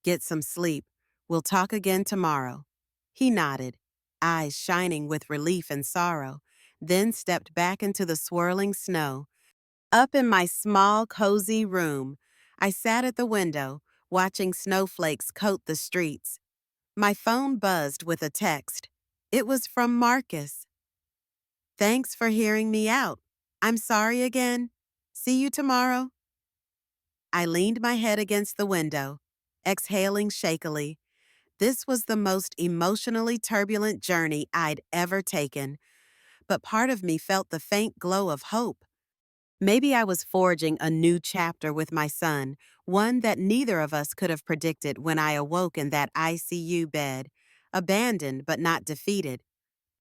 S1: Get some sleep. We'll talk again tomorrow. He nodded, eyes shining with relief and sorrow, then stepped back into the swirling snow. Up in my small, cozy room, I sat at the window, watching snowflakes coat the streets. My phone buzzed with a text. It was from Marcus. Thanks for hearing me out. I'm sorry again. See you tomorrow. I leaned my head against the window, exhaling shakily. This was the most emotionally turbulent journey I'd ever taken, but part of me felt the faint glow of hope. Maybe I was forging a new chapter with my son, one that neither of us could have predicted when I awoke in that ICU bed, abandoned but not defeated.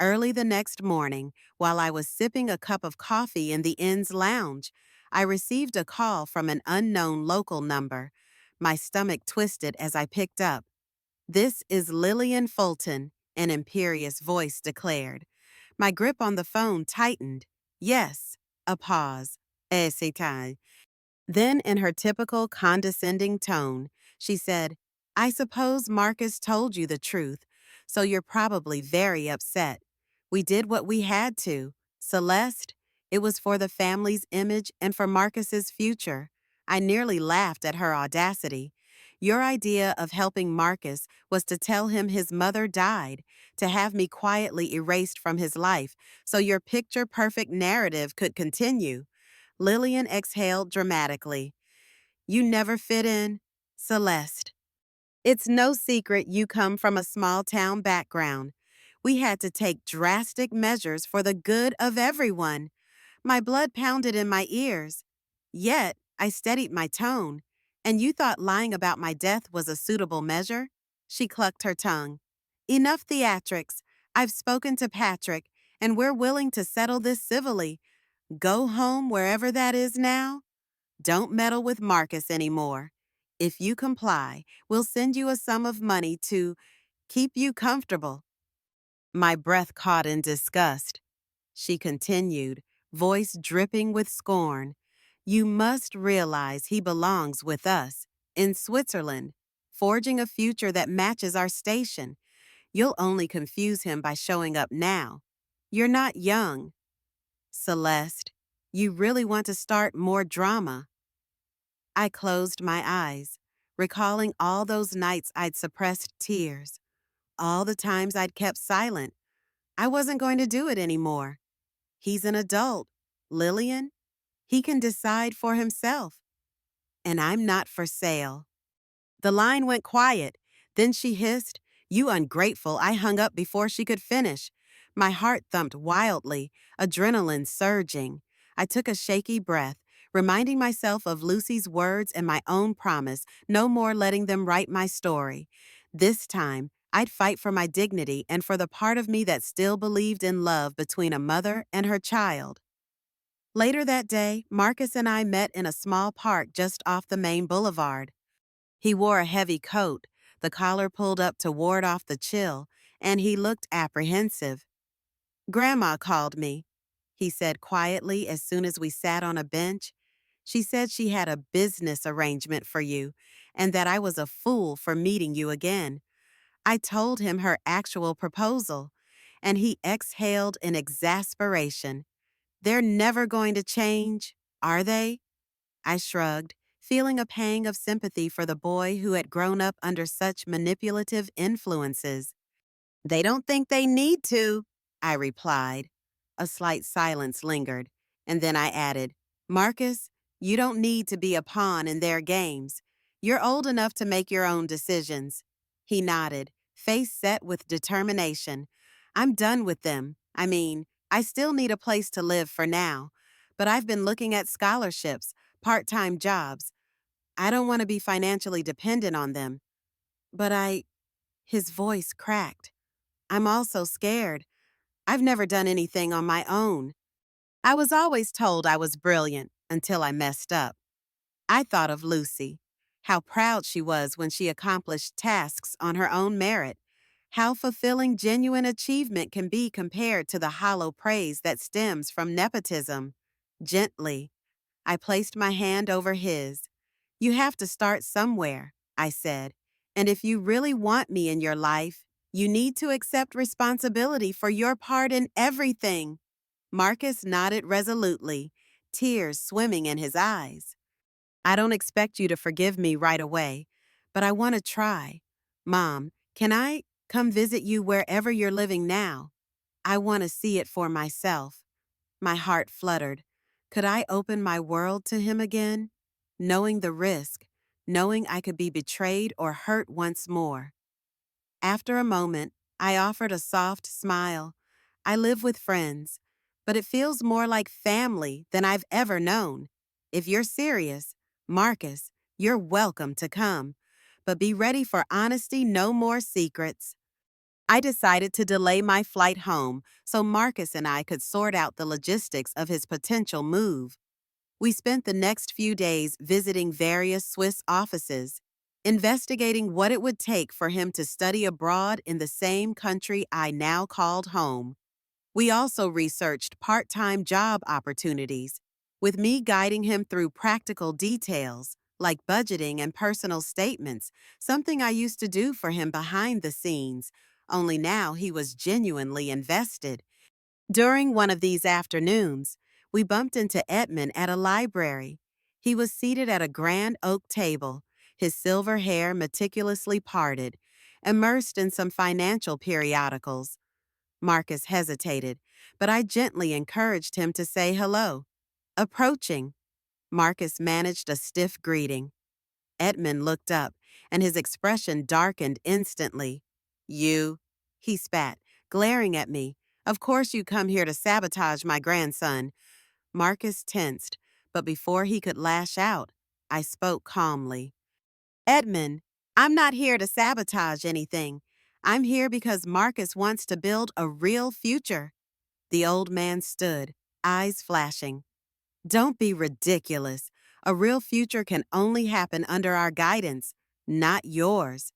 S1: Early the next morning, while I was sipping a cup of coffee in the inn's lounge, I received a call from an unknown local number. My stomach twisted as I picked up. "This is Lillian Fulton," an imperious voice declared. My grip on the phone tightened. Yes, a pause. C'est tout. Then, in her typical condescending tone, she said, "I suppose Marcus told you the truth, so you're probably very upset. We did what we had to. Celeste, it was for the family's image and for Marcus's future." I nearly laughed at her audacity. Your idea of helping Marcus was to tell him his mother died, to have me quietly erased from his life, so your picture-perfect narrative could continue. Lillian exhaled dramatically. You never fit in, Celeste. It's no secret you come from a small-town background. We had to take drastic measures for the good of everyone. My blood pounded in my ears. Yet, I steadied my tone. And you thought lying about my death was a suitable measure? She clucked her tongue. Enough theatrics. I've spoken to Patrick, and we're willing to settle this civilly. Go home wherever that is now. Don't meddle with Marcus anymore. If you comply, we'll send you a sum of money to keep you comfortable. My breath caught in disgust. She continued, voice dripping with scorn. You must realize he belongs with us, in Switzerland, forging a future that matches our station. You'll only confuse him by showing up now. You're not young. Celeste, you really want to start more drama. I closed my eyes, recalling all those nights I'd suppressed tears, all the times I'd kept silent. I wasn't going to do it anymore. He's an adult. Lillian, he can decide for himself. And I'm not for sale. The line went quiet. Then she hissed, You ungrateful. I hung up before she could finish. My heart thumped wildly, adrenaline surging. I took a shaky breath, reminding myself of Lucy's words and my own promise, no more letting them write my story. This time, I'd fight for my dignity and for the part of me that still believed in love between a mother and her child. Later that day, Marcus and I met in a small park just off the main boulevard. He wore a heavy coat, the collar pulled up to ward off the chill, and he looked apprehensive. Grandma called me, he said quietly as soon as we sat on a bench. She said she had a business arrangement for you, and that I was a fool for meeting you again. I told him her actual proposal, and he exhaled in exasperation. They're never going to change, are they? I shrugged, feeling a pang of sympathy for the boy who had grown up under such manipulative influences. They don't think they need to, I replied. A slight silence lingered, and then I added, Marcus, you don't need to be a pawn in their games. You're old enough to make your own decisions. He nodded, face set with determination. I'm done with them. I still need a place to live for now, but I've been looking at scholarships, part-time jobs. I don't want to be financially dependent on them. But his voice cracked. I'm also scared. I've never done anything on my own. I was always told I was brilliant until I messed up. I thought of Lucy, how proud she was when she accomplished tasks on her own merit, how fulfilling genuine achievement can be compared to the hollow praise that stems from nepotism. Gently, I placed my hand over his. You have to start somewhere, I said, and if you really want me in your life, you need to accept responsibility for your part in everything. Marcus nodded resolutely, tears swimming in his eyes. I don't expect you to forgive me right away, but I want to try. Mom, can I come visit you wherever you're living now? I want to see it for myself. My heart fluttered. Could I open my world to him again? Knowing the risk, knowing I could be betrayed or hurt once more. After a moment, I offered a soft smile. I live with friends, but it feels more like family than I've ever known. If you're serious, Marcus, you're welcome to come. But be ready for honesty, no more secrets. I decided to delay my flight home so Marcus and I could sort out the logistics of his potential move. We spent the next few days visiting various Swiss offices, investigating what it would take for him to study abroad in the same country I now called home. We also researched part-time job opportunities, with me guiding him through practical details like budgeting and personal statements, something I used to do for him behind the scenes, only now he was genuinely invested. During one of these afternoons, we bumped into Edmund at a library. He was seated at a grand oak table, his silver hair meticulously parted, immersed in some financial periodicals. Marcus hesitated, but I gently encouraged him to say hello. Approaching, Marcus managed a stiff greeting. Edmund looked up, and his expression darkened instantly. You, he spat, glaring at me. Of course you come here to sabotage my grandson. Marcus tensed, but before he could lash out, I spoke calmly. Edmund, I'm not here to sabotage anything. I'm here because Marcus wants to build a real future. The old man stood, eyes flashing. Don't be ridiculous. A real future can only happen under our guidance, not yours.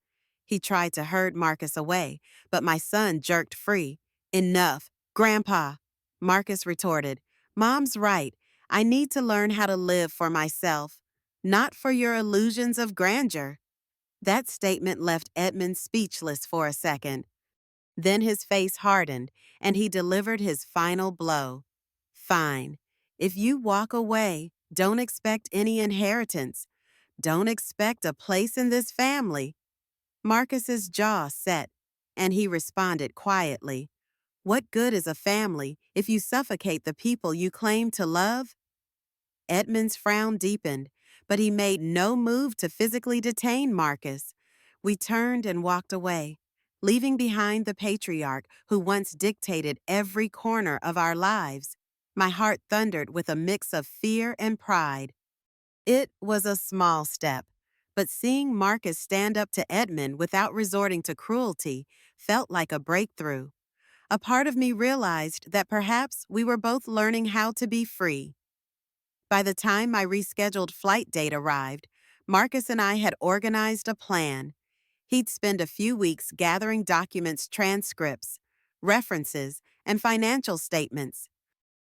S1: He tried to herd Marcus away, but my son jerked free. Enough, Grandpa. Marcus retorted, Mom's right. I need to learn how to live for myself, not for your illusions of grandeur. That statement left Edmund speechless for a second. Then his face hardened, and he delivered his final blow. Fine. If you walk away, don't expect any inheritance. Don't expect a place in this family. Marcus's jaw set, and he responded quietly. What good is a family if you suffocate the people you claim to love? Edmund's frown deepened, but he made no move to physically detain Marcus. We turned and walked away, leaving behind the patriarch who once dictated every corner of our lives. My heart thundered with a mix of fear and pride. It was a small step, but seeing Marcus stand up to Edmund without resorting to cruelty felt like a breakthrough. A part of me realized that perhaps we were both learning how to be free. By the time my rescheduled flight date arrived, Marcus and I had organized a plan. He'd spend a few weeks gathering documents, transcripts, references, and financial statements.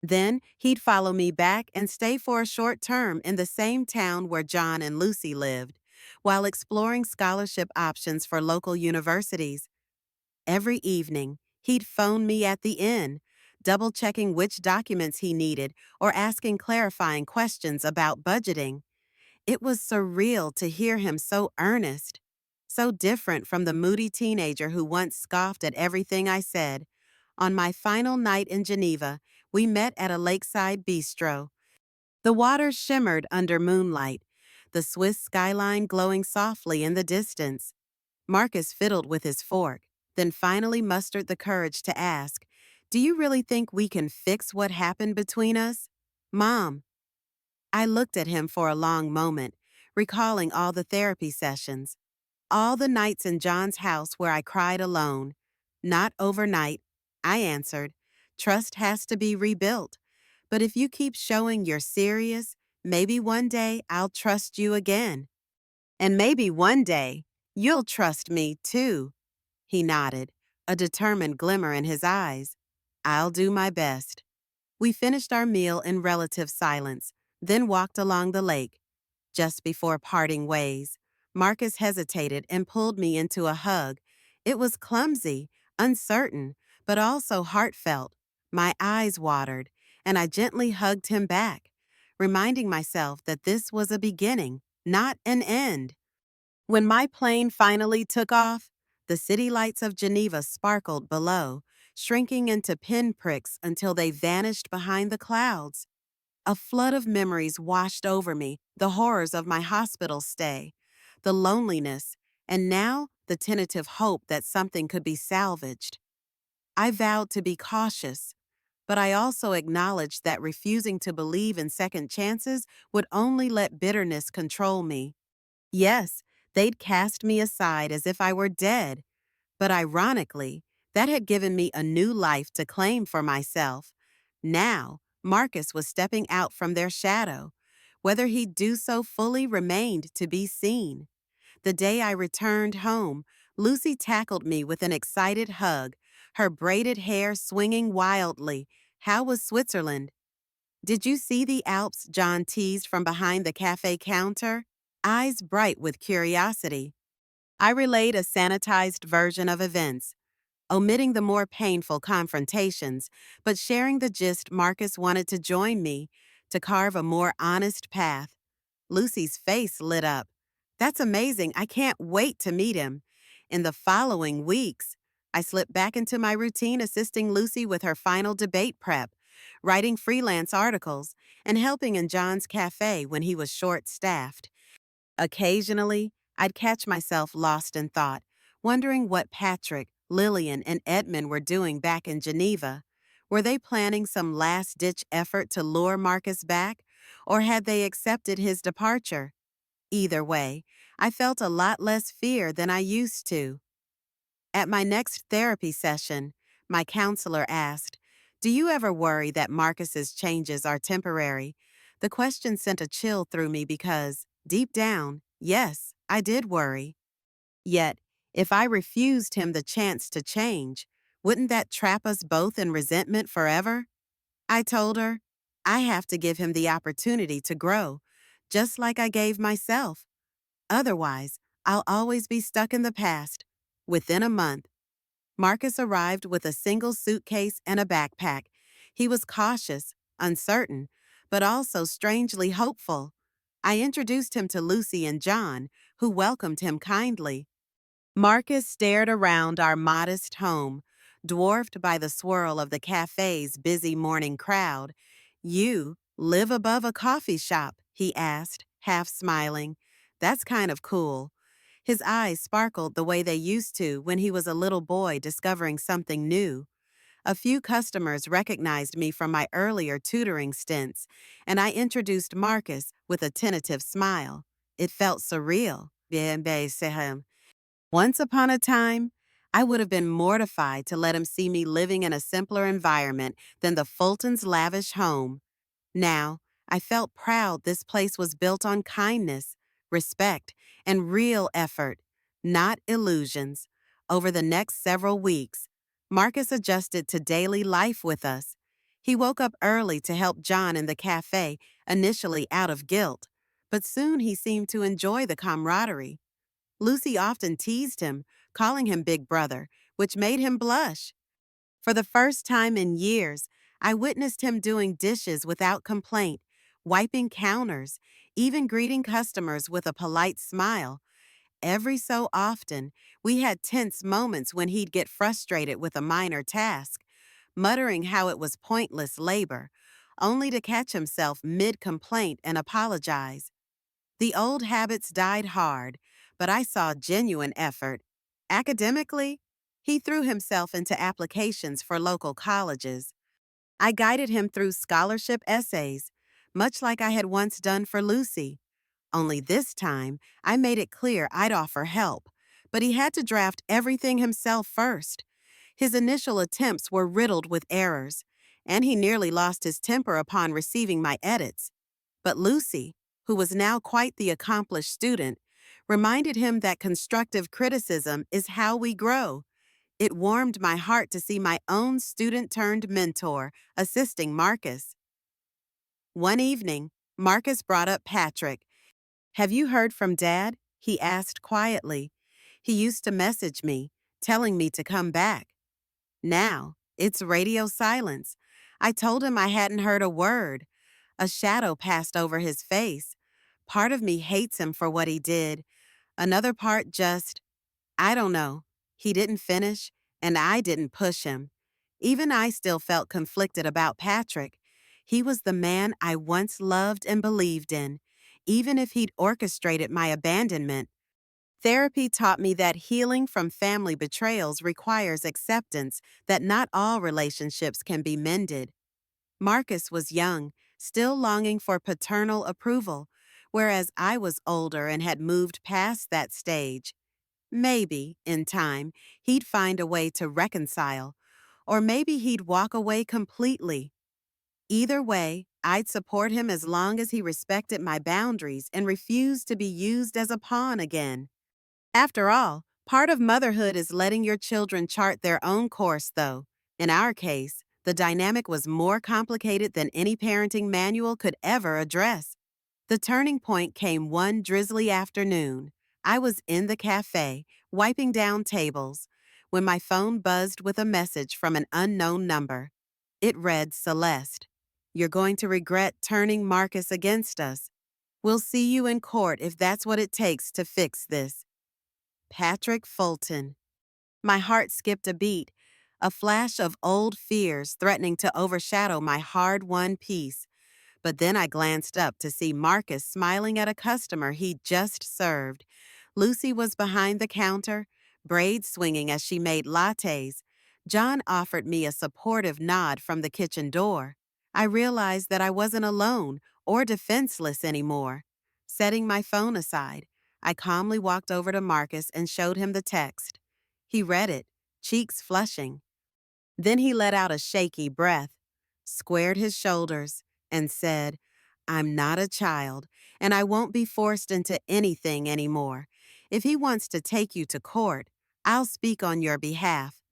S1: Then he'd follow me back and stay for a short term in the same town where John and Lucy lived, while exploring scholarship options for local universities. Every evening, he'd phone me at the inn, double-checking which documents he needed or asking clarifying questions about budgeting. It was surreal to hear him so earnest, so different from the moody teenager who once scoffed at everything I said. On my final night in Geneva, we met at a lakeside bistro. The water shimmered under moonlight, the Swiss skyline glowing softly in the distance. Marcus fiddled with his fork, then finally mustered the courage to ask, Do you really think we can fix what happened between us? Mom. I looked at him for a long moment, recalling all the therapy sessions, all the nights in John's house where I cried alone. Not overnight, I answered. Trust has to be rebuilt. But if you keep showing you're serious, maybe one day I'll trust you again. And maybe one day you'll trust me too. He nodded, a determined glimmer in his eyes. I'll do my best. We finished our meal in relative silence, then walked along the lake. Just before parting ways, Marcus hesitated and pulled me into a hug. It was clumsy, uncertain, but also heartfelt. My eyes watered, and I gently hugged him back, reminding myself that this was a beginning, not an end. When my plane finally took off, the city lights of Geneva sparkled below, shrinking into pinpricks until they vanished behind the clouds. A flood of memories washed over me, the horrors of my hospital stay, the loneliness, and now the tentative hope that something could be salvaged. I vowed to be cautious, but I also acknowledged that refusing to believe in second chances would only let bitterness control me. Yes, they'd cast me aside as if I were dead, but ironically, that had given me a new life to claim for myself. Now, Marcus was stepping out from their shadow. Whether he'd do so fully remained to be seen. The day I returned home, Lucy tackled me with an excited hug, her braided hair swinging wildly. How was Switzerland? Did you see the Alps? John teased from behind the cafe counter, eyes bright with curiosity. I relayed a sanitized version of events, omitting the more painful confrontations, but sharing the gist. Marcus wanted to join me to carve a more honest path. Lucy's face lit up. That's amazing. I can't wait to meet him. In the following weeks, I slipped back into my routine assisting Lucy with her final debate prep, writing freelance articles, and helping in John's cafe when he was short-staffed. Occasionally, I'd catch myself lost in thought, wondering what Patrick, Lillian and Edmund were doing back in Geneva. Were they planning some last-ditch effort to lure Marcus back, or had they accepted his departure? Either way, I felt a lot less fear than I used to. At my next therapy session, my counselor asked, "Do you ever worry that Marcus's changes are temporary?" The question sent a chill through me because, deep down, yes, I did worry. Yet, if I refused him the chance to change, wouldn't that trap us both in resentment forever? I told her, I have to give him the opportunity to grow, just like I gave myself. Otherwise, I'll always be stuck in the past. Within a month, Marcus arrived with a single suitcase and a backpack. He was cautious, uncertain, but also strangely hopeful. I introduced him to Lucy and John, who welcomed him kindly. Marcus stared around our modest home, dwarfed by the swirl of the cafe's busy morning crowd. "You live above a coffee shop?" he asked, half smiling. "That's kind of cool." His eyes sparkled the way they used to when he was a little boy discovering something new. A few customers recognized me from my earlier tutoring stints, and I introduced Marcus with a tentative smile. It felt surreal. Bien, once upon a time, I would have been mortified to let him see me living in a simpler environment than the Fultons' lavish home. Now, I felt proud this place was built on kindness, respect, and real effort, not illusions. Over the next several weeks, Marcus adjusted to daily life with us. He woke up early to help John in the cafe, initially out of guilt, but soon he seemed to enjoy the camaraderie. Lucy often teased him, calling him Big Brother, which made him blush. For the first time in years, I witnessed him doing dishes without complaint, wiping counters, even greeting customers with a polite smile. Every so often, we had tense moments when he'd get frustrated with a minor task, muttering how it was pointless labor, only to catch himself mid-complaint and apologize. The old habits died hard, but I saw genuine effort. Academically, he threw himself into applications for local colleges. I guided him through scholarship essays, much like I had once done for Lucy. Only this time, I made it clear I'd offer help, but he had to draft everything himself first. His initial attempts were riddled with errors, and he nearly lost his temper upon receiving my edits. But Lucy, who was now quite the accomplished student, reminded him that constructive criticism is how we grow. It warmed my heart to see my own student-turned-mentor assisting Marcus. One evening, Marcus brought up Patrick. "Have you heard from Dad?" he asked quietly. "He used to message me, telling me to come back. Now, it's radio silence." I told him I hadn't heard a word. A shadow passed over his face. Part of me hates him for what he did. Another part just, I don't know. He didn't finish, and I didn't push him. Even I still felt conflicted about Patrick. He was the man I once loved and believed in, even if he'd orchestrated my abandonment. Therapy taught me that healing from family betrayals requires acceptance that not all relationships can be mended. Marcus was young, still longing for paternal approval, whereas I was older and had moved past that stage. Maybe, in time, he'd find a way to reconcile, or maybe he'd walk away completely. Either way, I'd support him as long as he respected my boundaries and refused to be used as a pawn again. After all, part of motherhood is letting your children chart their own course, though. In our case, the dynamic was more complicated than any parenting manual could ever address. The turning point came one drizzly afternoon. I was in the cafe, wiping down tables, when my phone buzzed with a message from an unknown number. It read, "Celeste, you're going to regret turning Marcus against us. We'll see you in court if that's what it takes to fix this. Patrick Fulton." My heart skipped a beat, a flash of old fears threatening to overshadow my hard-won peace. But then I glanced up to see Marcus smiling at a customer he'd just served. Lucy was behind the counter, braids swinging as she made lattes. John offered me a supportive nod from the kitchen door. I realized that I wasn't alone or defenseless anymore. Setting my phone aside, I calmly walked over to Marcus and showed him the text. He read it, cheeks flushing. Then he let out a shaky breath, squared his shoulders, and said, I'm not a child, and I won't be forced into anything anymore. If he wants to take you to court, I'll speak on your behalf.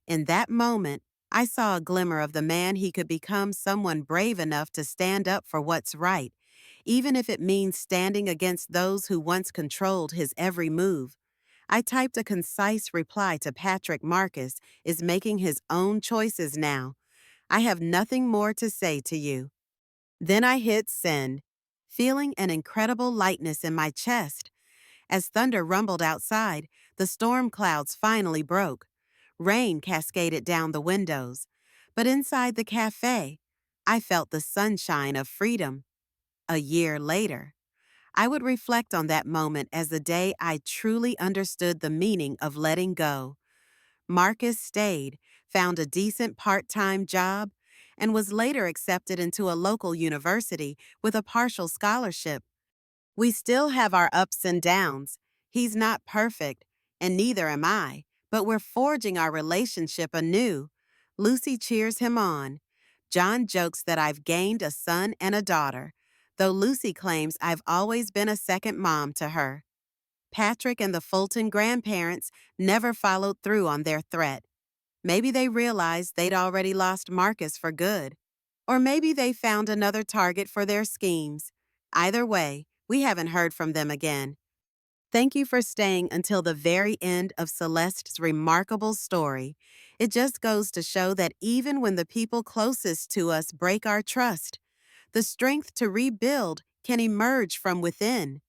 S1: In that moment, I saw a glimmer of the man he could become, someone brave enough to stand up for what's right, even if it means standing against those who once controlled his every move. I typed a concise reply to Patrick. Marcus is making his own choices now. I have nothing more to say to you. Then I hit send, feeling an incredible lightness in my chest. As thunder rumbled outside, the storm clouds finally broke. Rain cascaded down the windows. But inside the cafe, I felt the sunshine of freedom. A year later, I would reflect on that moment as the day I truly understood the meaning of letting go. Marcus stayed, found a decent part-time job, and was later accepted into a local university with a partial scholarship. We still have our ups and downs. He's not perfect, and neither am I, but we're forging our relationship anew. Lucy cheers him on. John jokes that I've gained a son and a daughter, though Lucy claims I've always been a second mom to her. Patrick and the Fulton grandparents never followed through on their threat. Maybe they realized they'd already lost Marcus for good. Or maybe they found another target for their schemes. Either way, we haven't heard from them again. Thank you for staying until the very end of Celeste's remarkable story. It just goes to show that even when the people closest to us break our trust, the strength to rebuild can emerge from within.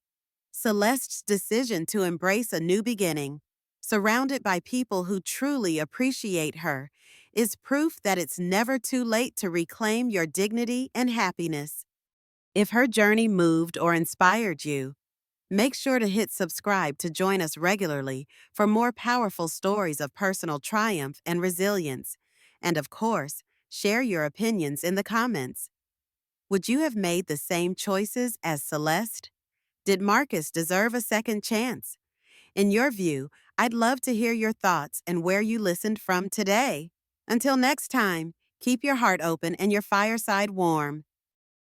S1: Celeste's decision to embrace a new beginning, surrounded by people who truly appreciate her, is proof that it's never too late to reclaim your dignity and happiness. If her journey moved or inspired you, make sure to hit subscribe to join us regularly for more powerful stories of personal triumph and resilience. And of course, share your opinions in the comments. Would you have made the same choices as Celeste? Did Marcus deserve a second chance? In your view, I'd love to hear your thoughts and where you listened from today. Until next time, keep your heart open and your fireside warm.